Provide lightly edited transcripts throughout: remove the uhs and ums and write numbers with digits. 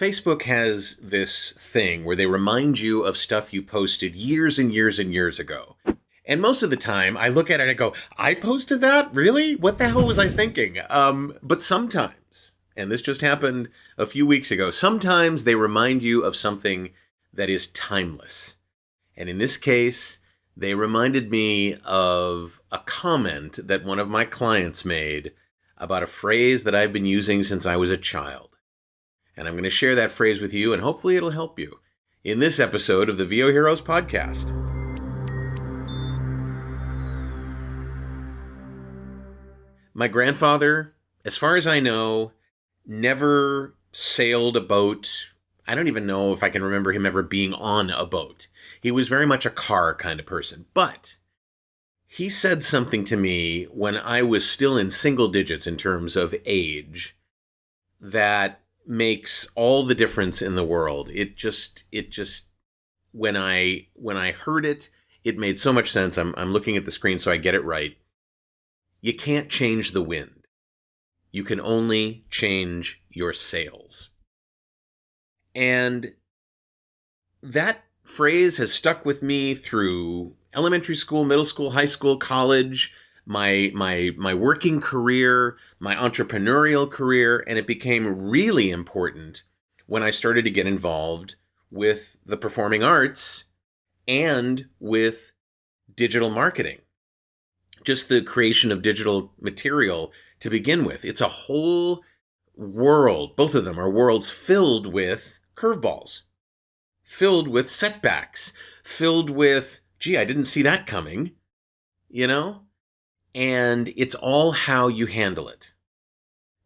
Facebook has this thing where they remind you of stuff you posted years and years and years ago. And most of the time, I look at it and I go, I posted that? Really? What the hell was I thinking? But sometimes, and this just happened a few weeks ago, sometimes they remind you of something that is timeless. And in this case, they reminded me of a comment that one of my clients made about a phrase that I've been using since I was a child. And I'm going to share that phrase with you, and hopefully it'll help you in this episode of the VO Heroes podcast. My grandfather, as far as I know, never sailed a boat. I don't even know if I can remember him ever being on a boat. He was very much a car kind of person. But he said something to me when I was still in single digits in terms of age that makes all the difference in the world. It just when I heard it, it made so much sense. I'm looking at the screen so I get it right. You can't change the wind. You can only change your sails. And that phrase has stuck with me through elementary school, middle school, high school, college, my working career, my entrepreneurial career, and it became really important when I started to get involved with the performing arts and with digital marketing. Just the creation of digital material to begin with. It's a whole world. Both of them are worlds filled with curveballs, filled with setbacks, filled with, gee, I didn't see that coming, you know? And it's all how you handle it.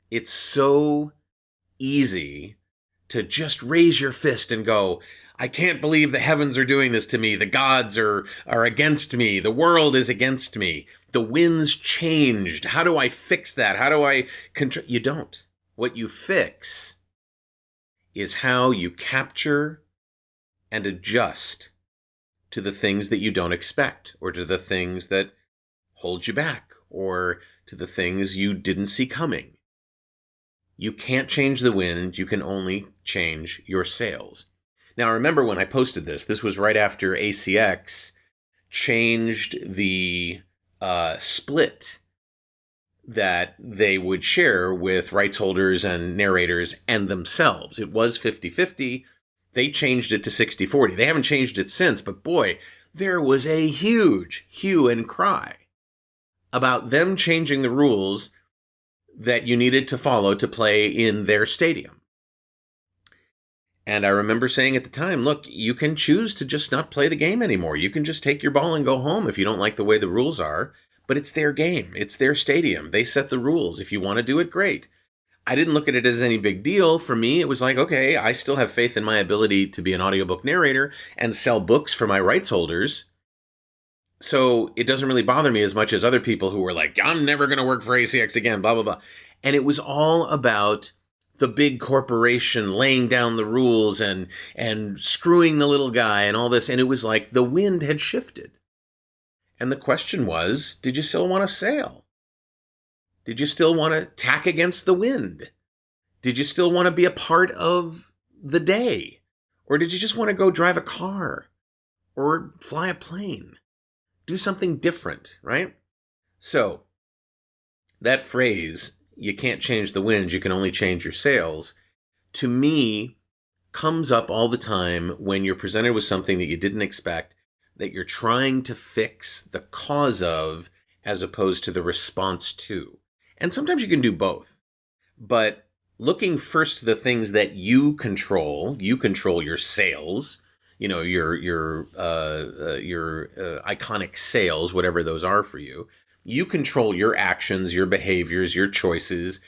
It's so easy to just raise your fist and go, I can't believe the heavens are doing this to me. The gods are against me. The world is against me. The wind's changed. How do I fix that? How do I control? You don't. What you fix is how you capture and adjust to the things that you don't expect, or to the things that hold you back, or to the things you didn't see coming. You can't change the wind. You can only change your sails. Now, remember when I posted this was right after ACX changed the split that they would share with rights holders and narrators and themselves. It was 50-50. They changed it to 60-40. They haven't changed it since, but boy, there was a huge hue and cry about them changing the rules that you needed to follow to play in their stadium. And I remember saying at the time, look, you can choose to just not play the game anymore. You can just take your ball and go home if you don't like the way the rules are. But it's their game. It's their stadium. They set the rules. If you want to do it, great. I didn't look at it as any big deal. For me, it was like, okay, I still have faith in my ability to be an audiobook narrator and sell books for my rights holders. So it doesn't really bother me as much as other people who were like, I'm never going to work for ACX again, blah, blah, blah. And it was all about the big corporation laying down the rules and screwing the little guy and all this. And it was like the wind had shifted. And the question was, did you still want to sail? Did you still want to tack against the wind? Did you still want to be a part of the day? Or did you just want to go drive a car or fly a plane? Do something different, right? So that phrase, you can't change the wind, you can only change your sails, to me, comes up all the time when you're presented with something that you didn't expect, that you're trying to fix the cause of, as opposed to the response to. And sometimes you can do both. But looking first to the things that you control your sails, you know, your iconic sails, whatever those are for you. You control your actions, your behaviors, your choices,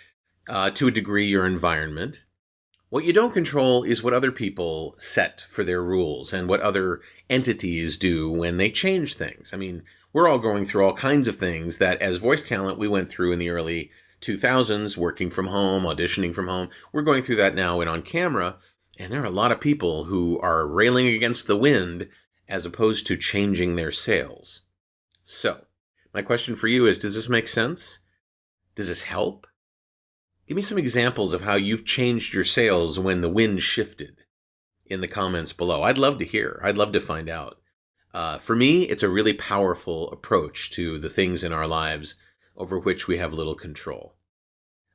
to a degree, your environment. What you don't control is what other people set for their rules and what other entities do when they change things. I mean, we're all going through all kinds of things that as voice talent we went through in the early 2000s, working from home, auditioning from home. We're going through that now and on camera. And there are a lot of people who are railing against the wind as opposed to changing their sails. So, my question for you is, does this make sense? Does this help? Give me some examples of how you've changed your sales when the wind shifted in the comments below. I'd love to hear. I'd love to find out. For me, it's a really powerful approach to the things in our lives over which we have little control.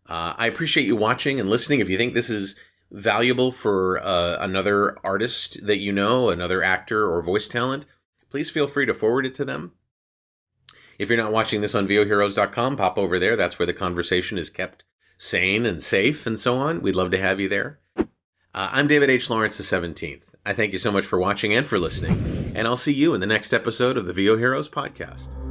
I appreciate you watching and listening. If you think this is valuable for another artist that you know, another actor or voice talent, please feel free to forward it to them. If you're not watching this on VOHeroes.com, pop over there. That's where the conversation is kept sane and safe and so on. We'd love to have you there. I'm David H. Lawrence the 17th. I thank you so much for watching and for listening, and I'll see you in the next episode of the VO Heroes podcast.